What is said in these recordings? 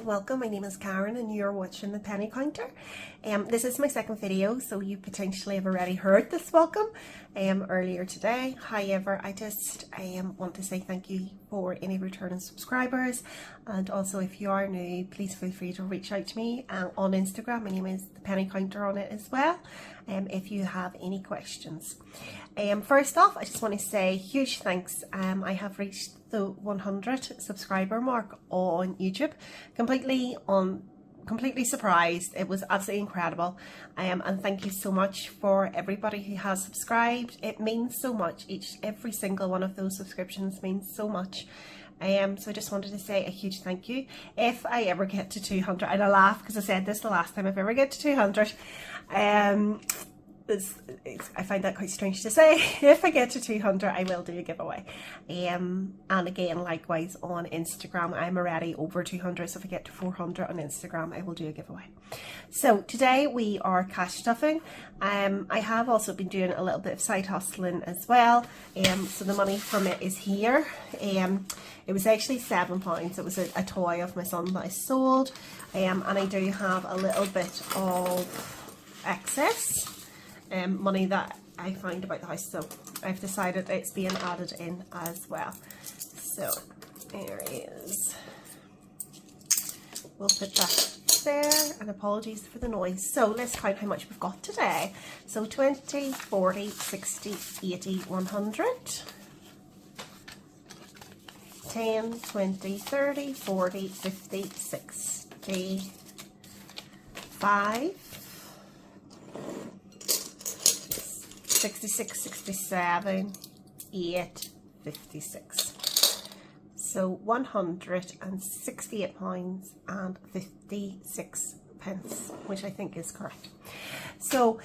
welcome. My name is Karen and you're watching the penny counter. This is my second video, so you potentially have already heard this welcome earlier today. However, I just want to say thank you for any returning subscribers, and also if you are new, please feel free to reach out to me on Instagram. My name is the penny counter on it as well, if you have any questions. First off, I just want to say huge thanks. I have reached the 100 subscriber mark on YouTube. Completely surprised. It was absolutely incredible. And thank you so much for everybody who has subscribed. It means so much. Every single one of those subscriptions means so much. So I just wanted to say a huge thank you. If I ever get to 200, and I laugh because I said this the last time, if I ever get to 200, I find that quite strange to say. If I get to 200, I will do a giveaway. And again, likewise on Instagram, I'm already over 200, so if I get to 400 on Instagram, I will do a giveaway. So today we are cash stuffing. I have also been doing a little bit of side hustling as well. So the money from it is here. It was actually £7. It was a toy of my son that I sold. And I do have a little bit of excess money that I find about the house, so I've decided it's being added in as well. So there is, we'll put that there, and apologies for the noise. So let's count how much we've got today. So 20, 40, 60, 80, 100, 10, 20, 30, 40, 50, 60, 5, 66, 67, 8, 56. So £168 and 56 pence, which I think is correct. So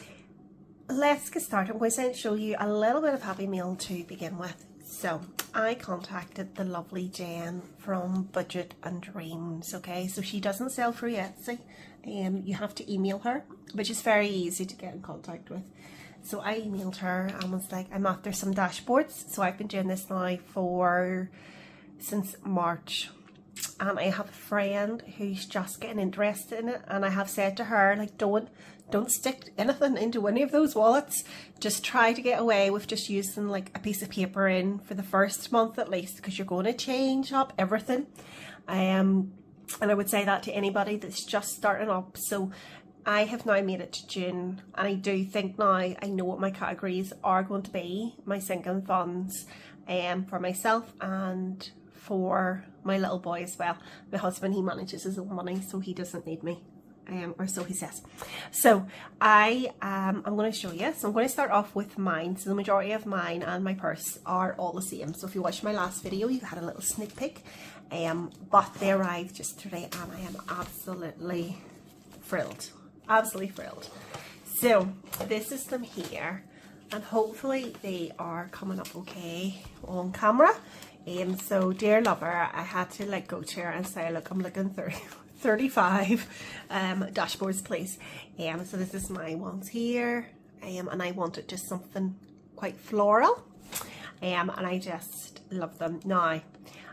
let's get started. I'm going to show you a little bit of Happy Meal to begin with. So I contacted the lovely Jen from Budget and Dreams. Okay, so she doesn't sell through Etsy. You have to email her, which is very easy to get in contact with. So I emailed her and was like, I'm after some dashboards. So I've been doing this now since March. And I have a friend who's just getting interested in it. And I have said to her, like, don't stick anything into any of those wallets. Just try to get away with just using like a piece of paper in for the first month at least, because you're going to change up everything. And I would say that to anybody that's just starting up. So I have now made it to June, and I do think now I know what my categories are going to be, my sinking funds, for myself and for my little boy as well. My husband, he manages his own money, so he doesn't need me, or so he says. So I'm going to show you. So I'm going to start off with mine. So the majority of mine and my purse are all the same. So if you watched my last video, you had a little sneak peek, but they arrived just today, and I am absolutely thrilled. Absolutely thrilled. So this is them here, and hopefully they are coming up okay on camera. So dear lover, I had to like go to her and say, look, I'm looking 35 dashboards please. So this is my ones here, and I wanted just something quite floral, and I just love them. Now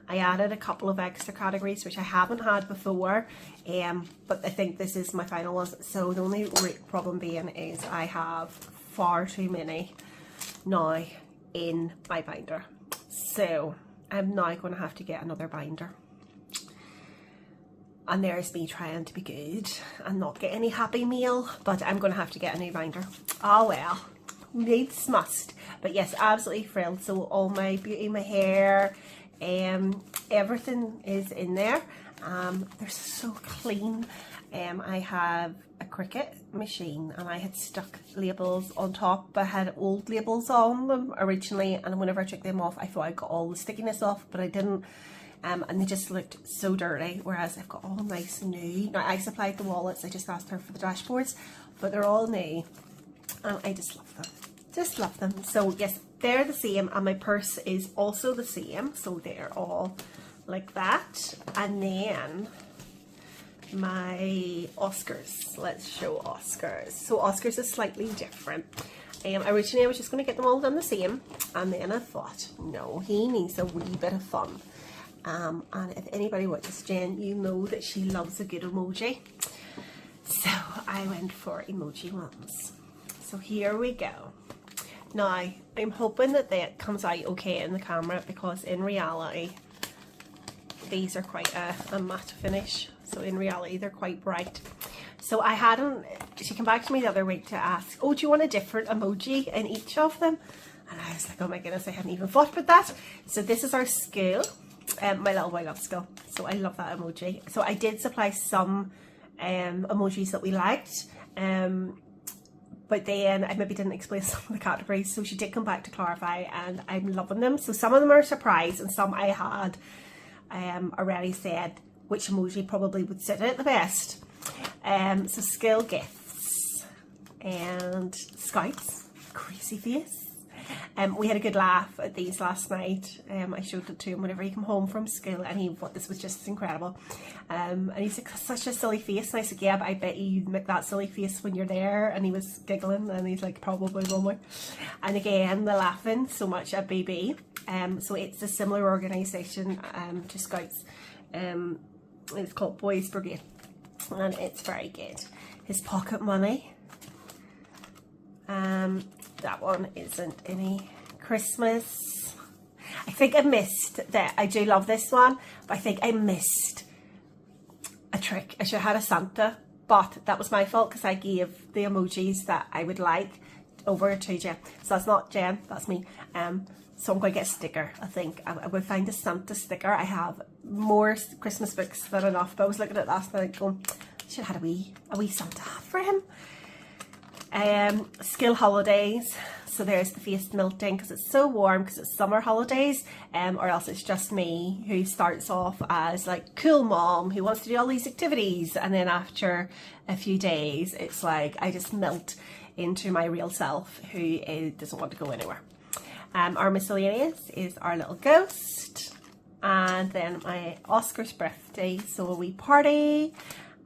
I added a couple of extra categories which I haven't had before, but I think this is my final one. So the only problem being is I have far too many now in my binder. So I'm now going to have to get another binder. And there's me trying to be good and not get any Happy Meal, but I'm going to have to get a new binder. Oh well, needs must. But yes, absolutely thrilled. So all my beauty, my hair, everything is in there. They're so clean. I have a Cricut machine, and I had stuck labels on top, but I had old labels on them originally, and whenever I took them off I thought I got all the stickiness off, but I didn't, and they just looked so dirty, whereas I've got all nice and new. Now I supplied the wallets, I just asked her for the dashboards, but they're all new, and I just love them. Just love them. So yes, they're the same, and my purse is also the same, so they're all like that. And then my Oscars, let's show Oscars. So Oscars is slightly different. Originally I was just going to get them all done the same, and then I thought, no, he needs a wee bit of fun. And if anybody watches Jen, you know that she loves a good emoji. So I went for emoji ones. So here we go. Now, I'm hoping that that comes out okay in the camera, because in reality, these are quite a matte finish. So in reality, they're quite bright. So she came back to me the other week to ask, oh, do you want a different emoji in each of them? And I was like, oh my goodness, I hadn't even thought about that. So this is our school, my little boy loves school. So I love that emoji. So I did supply some emojis that we liked. But then I maybe didn't explain some of the categories, so she did come back to clarify, and I'm loving them. So some of them are a surprise, and some I had already said which emoji probably would sit it the best. So skill gifts and Scouts, crazy face. We had a good laugh at these last night. I showed it to him whenever he came home from school, and he thought this was just incredible. And he's like, such a silly face. And I said, yeah, but I bet you make that silly face when you're there. And he was giggling, and he's like, probably one way. And again, they're laughing so much at BB. So it's a similar organisation to Scouts. It's called Boys Brigade, and it's very good. His pocket money. That one isn't any Christmas. I think I missed that. I do love this one, but I think I missed a trick. I should have had a Santa, but that was my fault, because I gave the emojis that I would like over to Jen. So that's not Jen, that's me. So I'm going to get a sticker, I think. I would find a Santa sticker. I have more Christmas books than enough, but I was looking at it last night going, I should have had a wee Santa hat for him. Skill holidays. So there's the face melting, because it's so warm, because it's summer holidays, or else it's just me who starts off as like cool mom who wants to do all these activities, and then after a few days it's like I just melt into my real self who doesn't want to go anywhere. Our miscellaneous is our little ghost, and then my Oscar's birthday, so a wee party.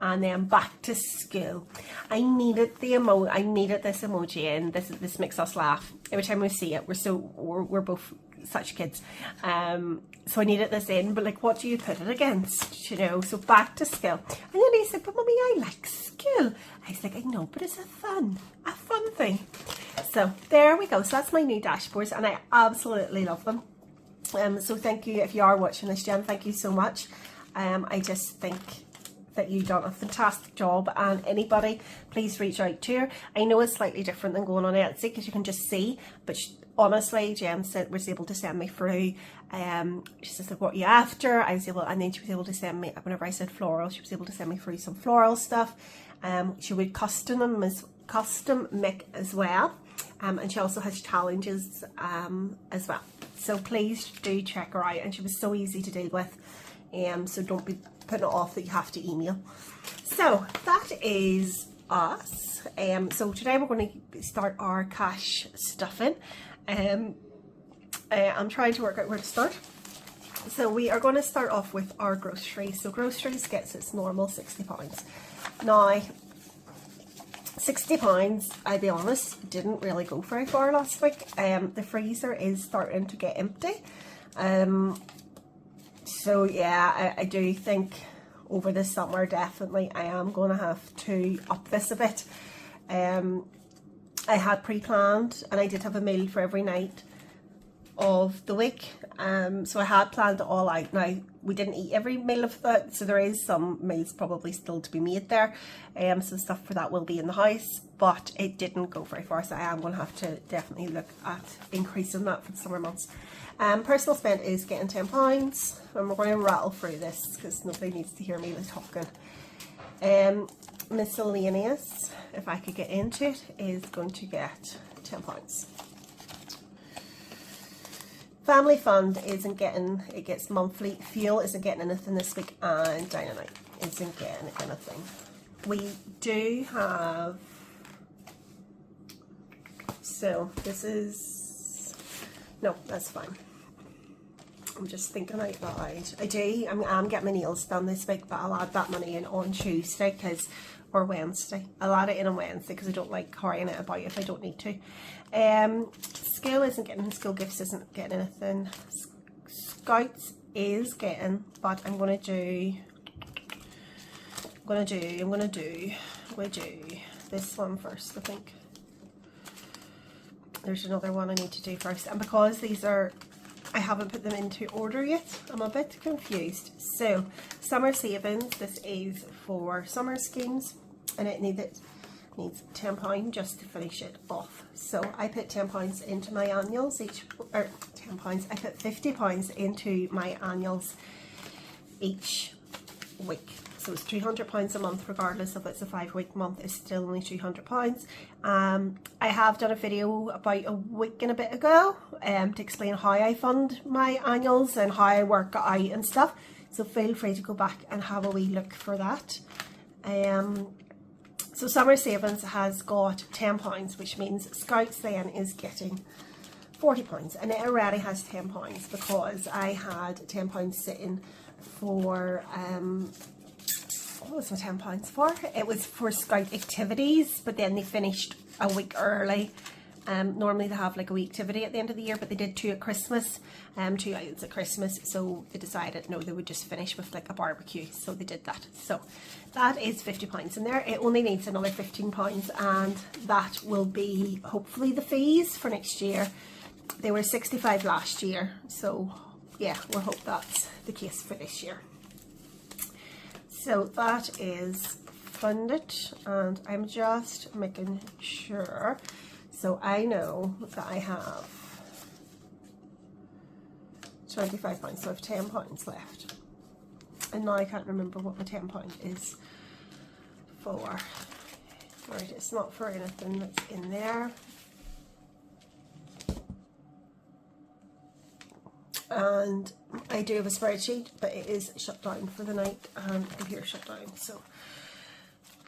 And then back to school. I needed this emoji in. This makes us laugh every time we see it. We're both such kids. So I needed this in, but like, what do you put it against? You know, so back to school. And then he said, but Mummy, I like school. I was like, I know, but it's a fun thing. So there we go. So that's my new dashboards, and I absolutely love them. So thank you if you are watching this, Jen. Thank you so much. I just think that you've done a fantastic job, and anybody, please reach out to her. I know it's slightly different than going on Etsy, because you can just see, but honestly, Jen was able to send me through. She says, like, what are you after? I was able, and then she was able to send me, whenever I said floral, she was able to send me through some floral stuff. She would custom make as well, and she also has challenges as well. So please do check her out, and she was so easy to deal with. So don't be putting it off that you have to email. So that is us. So today we're going to start our cash stuffing. I'm trying to work out where to start. So we are going to start off with our groceries. So groceries gets its normal £60. Now, £60, I'll be honest, didn't really go very far last week. The freezer is starting to get empty. So yeah, I do think over the summer, definitely, I am going to have to up this a bit. I had pre-planned, and I did have a meal for every night of the week. So I had planned it all out. Now, we didn't eat every meal of that, so there is some meals probably still to be made there. Some stuff for that will be in the house, but it didn't go very far, so I am going to have to definitely look at increasing that for the summer months. Personal spend is getting £10, and we're going to rattle through this because nobody needs to hear me talking. Miscellaneous, if I could get into it, is going to get £10. Family fund isn't getting, it gets monthly. Fuel isn't getting anything this week, and Dynamite isn't getting anything. We do have, so this is, no, that's fine. I'm just thinking out loud. I'm getting my nails done this week, but I'll add that money in on Tuesday, or Wednesday. I'll add it in on Wednesday because I don't like hurrying it about if I don't need to. School isn't getting, school gifts isn't getting anything. Scouts is getting, but I'm gonna do this one first, I think. There's another one I need to do first, and because these are, I haven't put them into order yet, I'm a bit confused. So, summer savings, this is for summer schemes, and it needs £10 just to finish it off. So I put £10 into my annuals each, or £10, I put £50 into my annuals each week. So it's £200 a month, regardless if it's a 5-week month, it's still only £200. I have done a video about a week and a bit ago to explain how I fund my annuals and how I work it out and stuff. So feel free to go back and have a wee look for that. So summer savings has got £10, which means Scouse then is getting £40, and it already has £10 because I had £10 sitting for what was my £10 for? It was for Scout activities, but then they finished a week early. Normally they have like a wee activity at the end of the year, but they did 2 at Christmas, 2 outings at Christmas, so they decided no, they would just finish with like a barbecue, so they did that. So that is £50 in there. It only needs another £15, and that will be hopefully the fees for next year. They were 65 last year, so yeah, we'll hope that's the case for this year. So that is funded, and I'm just making sure. So I know that I have £25, so I have £10 left. And now I can't remember what my £10 is for. Right, it's not for anything that's in there. And I do have a spreadsheet, but it is shut down for the night, and the computer shut down. So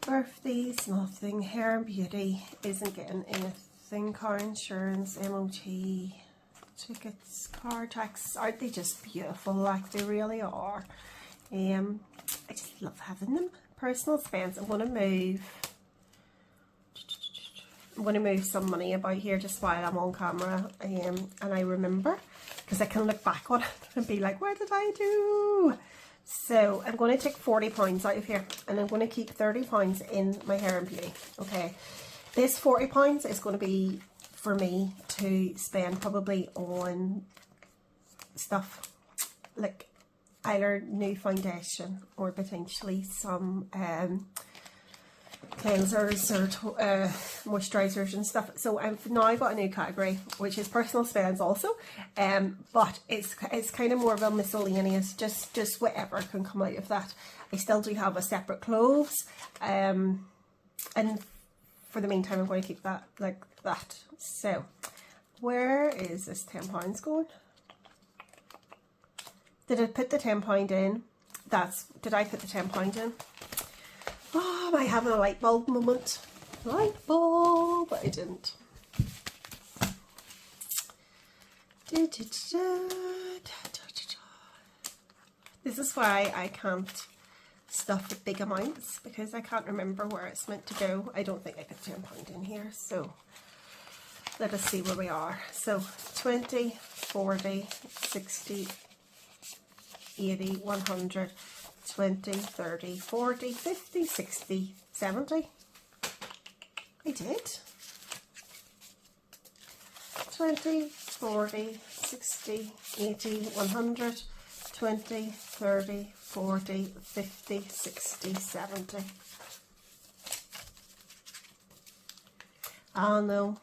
birthdays, nothing. Hair and beauty isn't getting anything. Car insurance, MOT, tickets, car tax. Aren't they just beautiful? Like, they really are. I just love having them. Personal spends. I'm going to move some money about here just while I'm on camera, and I remember, because I can look back on it and be like, what did I do? So I'm going to take £40 out of here, and I'm going to keep £30 in my hair and beauty. Okay, this £40 is going to be for me to spend probably on stuff like either new foundation or potentially some cleansers or moisturisers and stuff. So I've now got a new category, which is personal spends also, but it's kind of more of a miscellaneous, just whatever can come out of that. I still do have a separate clothes, and for the meantime I'm going to keep that like that. So where is this £10 going? Did I put the £10 in? Did I put the £10 in? Oh, am I having a light bulb moment? Light bulb, but I didn't. This is why I can't stuff with big amounts, because I can't remember where it's meant to go. I don't think I put £10 in here, so let us see where we are. So 20, 40, 60, 80, 100, 20, 30, 40, 50, 60, 70. I did. 20, 40, 60, 80, 100, 20, 30, 40, 50, 60, 70. Oh no.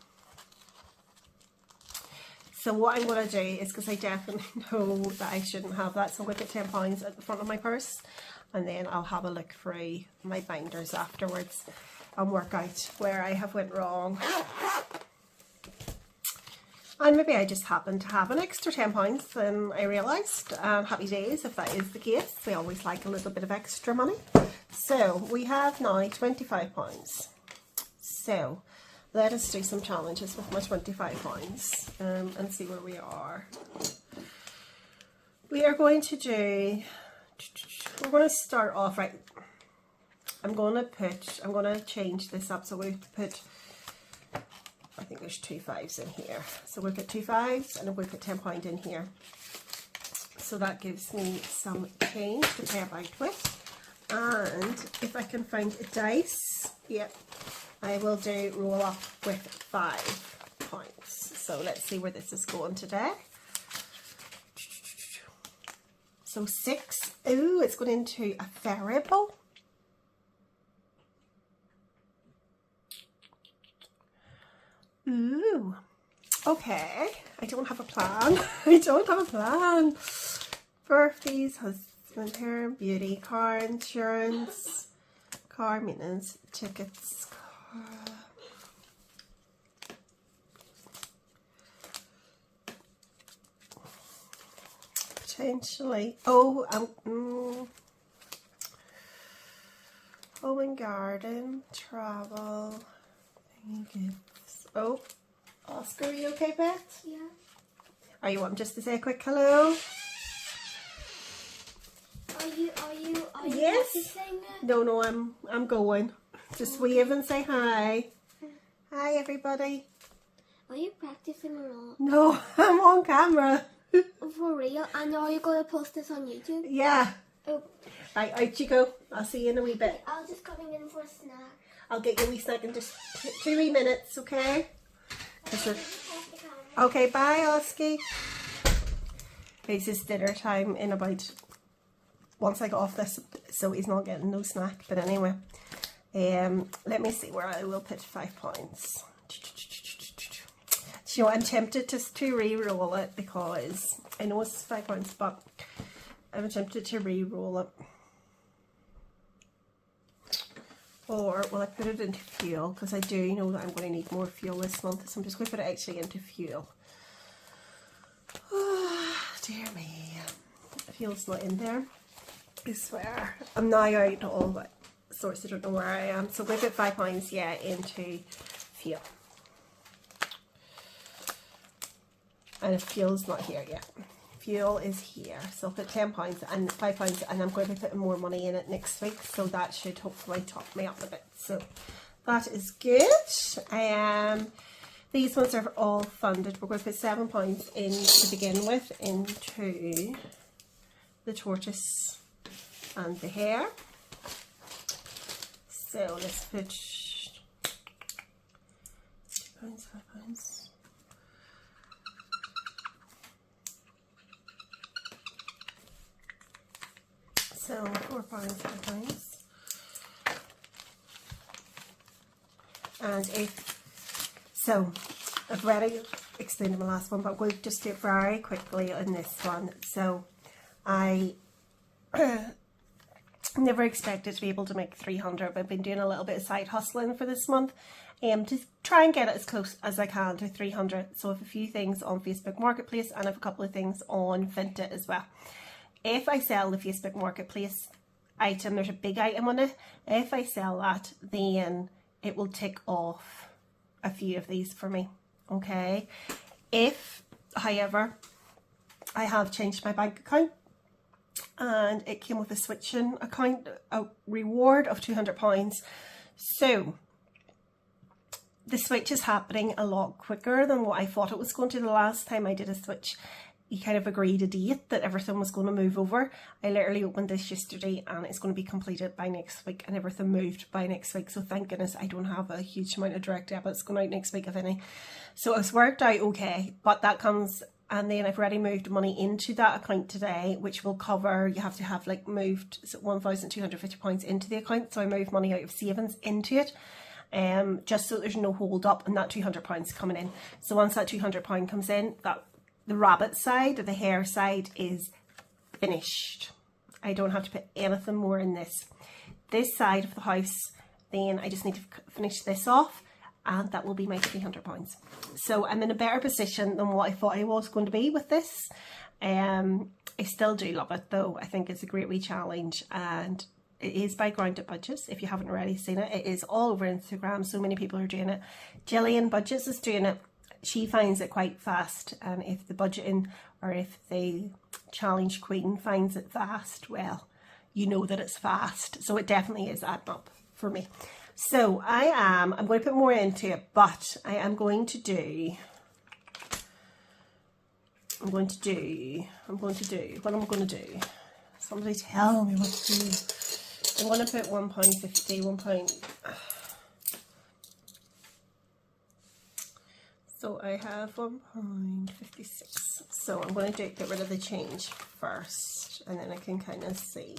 So what I'm going to do is, because I definitely know that I shouldn't have that, so I'm going to put £10 at the front of my purse, and then I'll have a look through my binders afterwards and work out where I have went wrong. And maybe I just happened to have an extra £10 than I realised. Happy days if that is the case. We always like a little bit of extra money. So we have now £25. So let us do some challenges with my £25 and see where we are. We are going to do, we're going to start off, right, I'm going to change this up, so we put, I think there's 2 5s in here. So we'll put 2 5s and we'll put £10 in here. So so that gives me some change to play about with. And if I can find a dice, yep, I will do roll up with 5 points. So let's see where this is going today. So 6, ooh, it's going into a variable. Ooh, okay, I don't have a plan. I don't have a plan. Birthdays, husband, hair, beauty, car insurance, car maintenance, tickets, potentially, oh, home and garden, travel, gifts. Oh, Oscar, are you okay, Beth? Yeah. Are you wanting just to say a quick hello? Are you Yes. practicing? No, I'm going. Just wave and say hi. Hi, everybody. Are you practicing or not? No, I'm on camera. For real? And are you going to post this on YouTube? Yeah. Oh. Right, out you go. I'll see you in a wee bit. I was just coming in for a snack. I'll get you a wee snack in just 2 wee minutes, okay? Okay, bye, Oski. It's his dinner time in about, once I got off this, so he's not getting no snack. But anyway, let me see where I will put 5 points. You know, I'm tempted just to re-roll it because I know it's 5 points, but I'm tempted to re-roll it. Or will I put it into fuel, because I do know that I'm going to need more fuel this month, so I'm just going to put it actually into fuel. Oh, dear me, fuel's not in there, I swear. I'm now out all sorts, I don't know where I am, so we'll put 5 points, yeah, into fuel. And fuel's not here yet. Fuel is here, so I'll put 10 pounds and 5 pounds, and I'm going to be putting more money in it next week, so that should hopefully top me up a bit. So that is good. These ones are all funded. We're going to put 7 pounds in to begin with into the Tortoise and the Hare. So let's put 2 pounds, 5 pounds. So 4 pounds, 5 pounds. And so I've already explained in my last one, but we'll just do it very quickly on this one. So I never expected to be able to make 300, but I've been doing a little bit of side hustling for this month to try and get it as close as I can to 300. So I have a few things on Facebook Marketplace and I have a couple of things on Vinted as well. If I sell the Facebook Marketplace item, there's a big item on it. If I sell that, then it will tick off a few of these for me, okay? If, however, I have changed my bank account and it came with a switching account, a reward of £200. So the switch is happening a lot quicker than what I thought it was going to. The last time I did a switch, you kind of agreed a date that everything was going to move over. I literally opened this yesterday and it's going to be completed by next week and everything moved by next week. So thank goodness I don't have a huge amount of direct debits going out next week, if any. So it's worked out okay, but that comes, and then I've already moved money into that account today, which will cover, you have to have like moved £1,250 into the account. So I moved money out of savings into it. Just so there's no hold up and that £200 coming in. So once that £200 comes in, that the rabbit side or the hare side is finished. I don't have to put anything more in this. This side of the house, then I just need to finish this off and that will be my £300. So I'm in a better position than what I thought I was going to be with this. I still do love it though. I think it's a great wee challenge and it is by Grounded Budgets. If you haven't already seen it, it is all over Instagram. So many people are doing it. Gillian Budgets is doing it. She finds it quite fast, and if the budgeting or if the challenge queen finds it fast, well, you know that it's fast. So it definitely is adding up for me. So I'm going to put more into it, but I am going to do I'm going to do, what am I going to do? Somebody tell me what to do. I'm going to put £1.50, So I have £1.56. So I'm going to get rid of the change first, and then I can kind of see.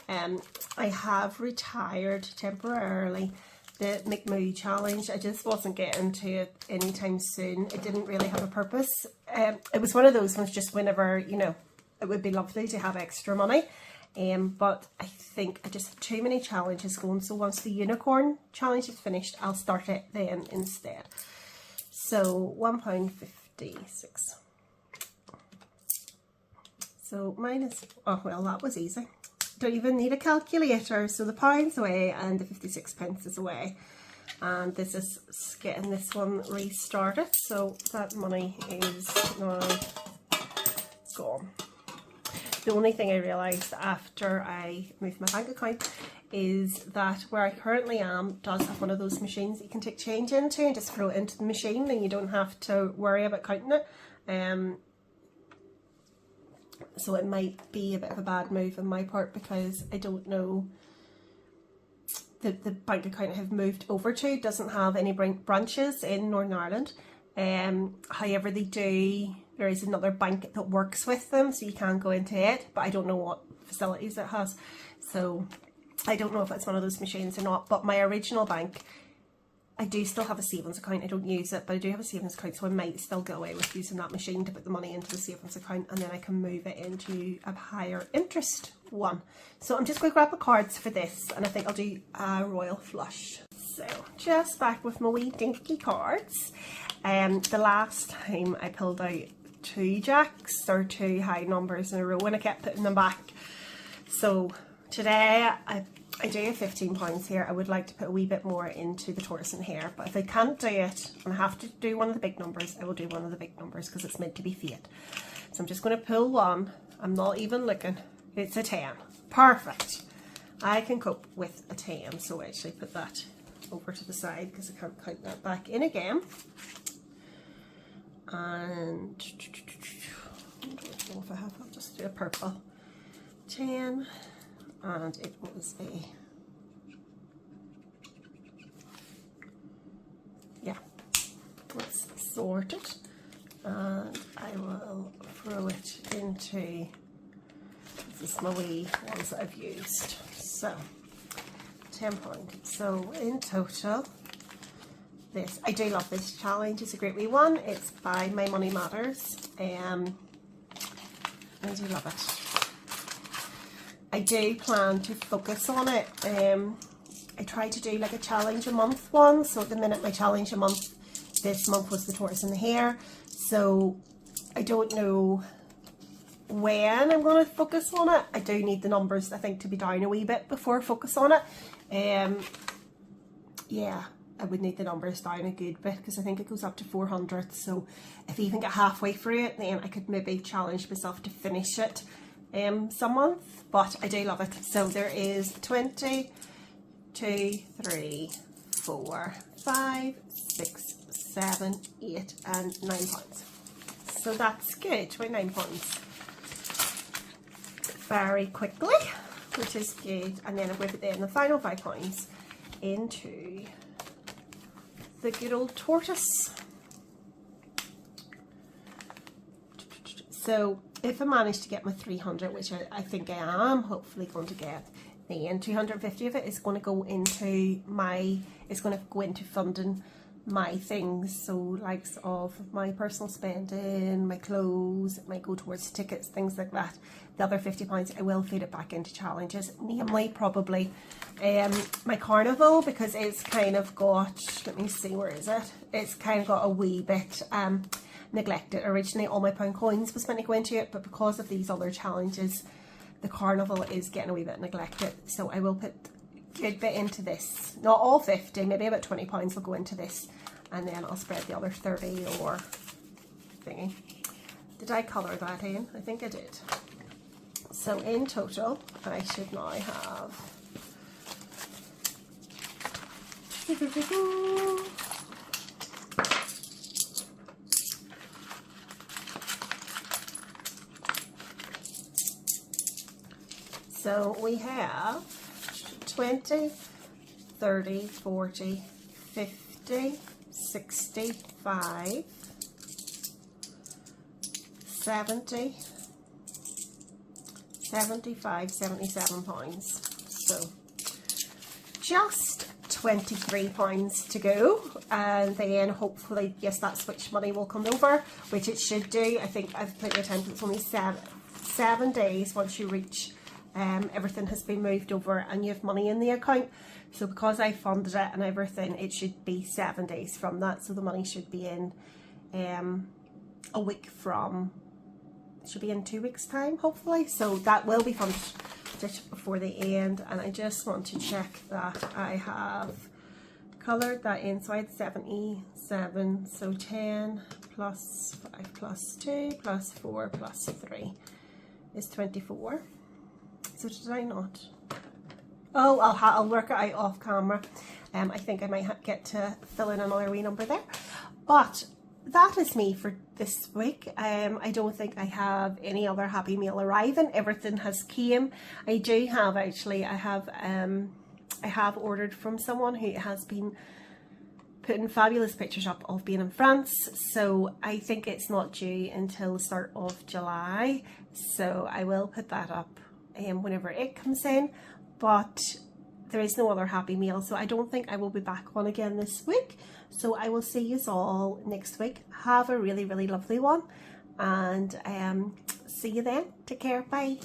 I have retired temporarily the McMoo challenge. I just wasn't getting to it anytime soon. It didn't really have a purpose. It was one of those ones just whenever, you know, it would be lovely to have extra money. But I think I just have too many challenges going. So once the unicorn challenge is finished, I'll start it then instead. So £1.56. So minus, oh well, that was easy. Don't even need a calculator. So the pound's away and the 56 pence is away. And this is getting this one restarted. So that money is now gone. The only thing I realised after I moved my bank account is that where I currently am does have one of those machines that you can take change into and just throw it into the machine, and you don't have to worry about counting it. So it might be a bit of a bad move on my part, because I don't know, the bank account I have moved over to doesn't have any branches in Northern Ireland. However, there is another bank that works with them, so you can go into it, but I don't know what facilities it has. So I don't know if it's one of those machines or not. But my original bank, I do still have a savings account. I don't use it, but I do have a savings account, so I might still go away with using that machine to put the money into the savings account, and then I can move it into a higher interest one. So I'm just going to grab the cards for this, and I think I'll do a royal flush. So just back with my wee dinky cards. The last time I pulled out 2 jacks or 2 high numbers in a row, and I kept putting them back. So today I do have £15 here. I would like to put a wee bit more into the tortoise and hare, but if I can't do it and I have to do one of the big numbers, I will do one of the big numbers, because it's meant to be fate. So I'm just going to pull one. I'm not even looking. It's a 10. Perfect. I can cope with a 10. So I actually put that over to the side because I can't count that back in again. And I don't know if I have, I'll just do a purple 10, and it was a, yeah, let's sort it, and I will throw it into, this is my wee ones that I've used. So £10. So in total, this, I do love this challenge. It's a great wee one. It's by My Money Matters. I do love it. I do plan to focus on it. I try to do like a challenge a month one. So at the minute my challenge a month this month was the tortoise and the hare. So I don't know when I'm going to focus on it. I do need the numbers, I think, to be down a wee bit before I focus on it. Yeah, I would need the numbers down a good bit, because I think it goes up to 400. So if I even get halfway through it, then I could maybe challenge myself to finish it some month. But I do love it. So there is 20, 2, 3, 4, 5, 6, 7, 8 and £9. So that's good, £29 very quickly, which is good. And then I'm going to put then the final £5 into the good old tortoise. So if I manage to get my 300, which I think I am hopefully going to get, then 250 of it is going to go into my, it's going to go into funding my things. So likes of my personal spending, my clothes, it might go towards tickets, things like that. The other £50 I will feed it back into challenges, namely probably my Carnival, because it's kind of got, let me see, where is it? It's kind of got a wee bit neglected. Originally all my pound coins was meant to go into it, but because of these other challenges, the Carnival is getting a wee bit neglected. So I will put a good bit into this. Not all 50, maybe about £20 will go into this, and then I'll spread the other 30 or thingy. Did I colour that in? I think I did. So in total, I should now have So we have 20, 30, 40, 50, 65, 70, 75, 77 pounds. So just £23 to go, and then hopefully, yes, that switch money will come over, which it should do. I think I've plenty of time. It's only seven days once you reach everything has been moved over and you have money in the account. So because I funded it and everything, it should be 7 days from that. So the money should be in a week from, it should be in 2 weeks time, hopefully. So that will be funded just before the end. And I just want to check that I have coloured that in. So I had 77, so 10 plus 5 plus 2 plus 4 plus 3 is 24. So did I not? Oh, I'll work it out off camera. I think I might get to fill in another wee number there. But that is me for this week. I don't think I have any other Happy Meal arriving. Everything has came. I do have actually. I have ordered from someone who has been putting fabulous pictures up of being in France. So I think it's not due until the start of July. So I will put that up whenever it comes in. But there is no other Happy Meal, so I don't think I will be back on again this week. So I will see you all next week. Have a really, really lovely one, and see you then. Take care. Bye.